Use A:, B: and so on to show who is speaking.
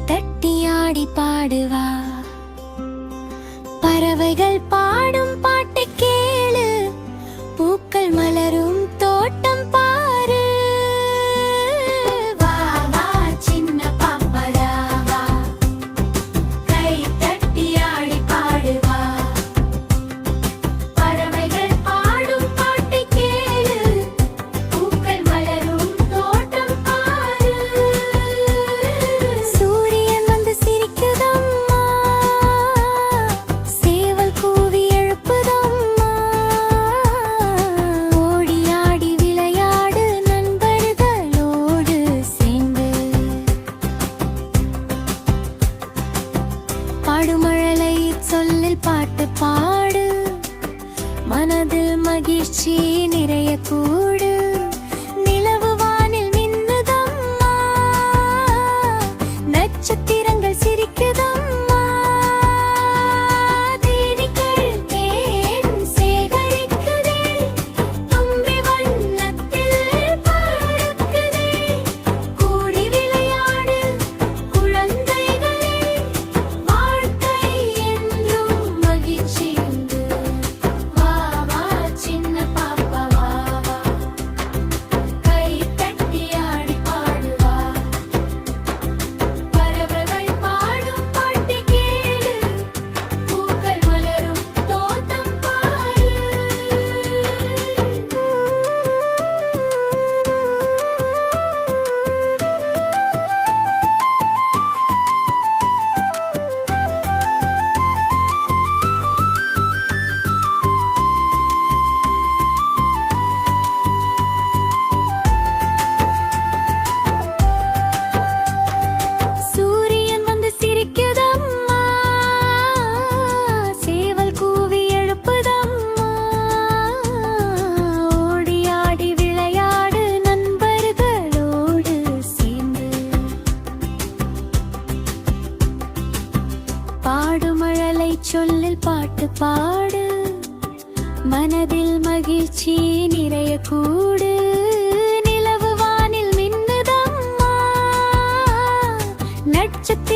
A: தட்டி ஆடி பாடுவா பறவைகள் பாடும் பாட்டு கேளு பூக்கள் மலரும் தோட்டம் பாரு வா வா சின்ன பாப்பரா வா கை தட்டி ஆடி பாடுவா பறவைகள் பாடும் பாட்டு கேளு பூக்கள் மலரும் தோட்டம் பாரு சூரியன் வந்து சிரிக்குதம்மா சேவல் கூவி எழுப்புதம்மா ஓடி ஆடி விளையாடு நண்பர்களோடு சேர்ந்து பாடுமழலை சொல்லில் பாட்டு பாடு மனதில் மகிழ்ச்சி நிறைய கூடு நிலவு வானில் மின்னுதம்மா நட்சத்திரங்கள் சிரிக்குதம்மா தேனீக்கள் தேன் சேகரிக்குதே தும்பி வண்ணத்தில் பறக்குதே கூடி விளையாடு குழந்தைகளே வாழ்க்கை என்றும் மகிழ்ச்சி உண்டு வா வா சின்ன பாப்பா வா வா கை தட்டி ஆடி பாடுவா பறவைகள் பாடும் பாட்டு கேளு பூக்கள் மலரும் தோட்டம் பாரு சூரியன் வந்து சிரிக்குதம்மா சேவல் கூவி எழுப்புதம்மா ஓடி ஆடி விளையாடு நண்பர்களோடு சேர்ந்து பாடுமழலை சொல்லில் பாட்டு பாடு மனதில் மகிழ்ச்சி நிறைய கூடு நிலவு வானில் மின்னுதம்மா நட்சத்திர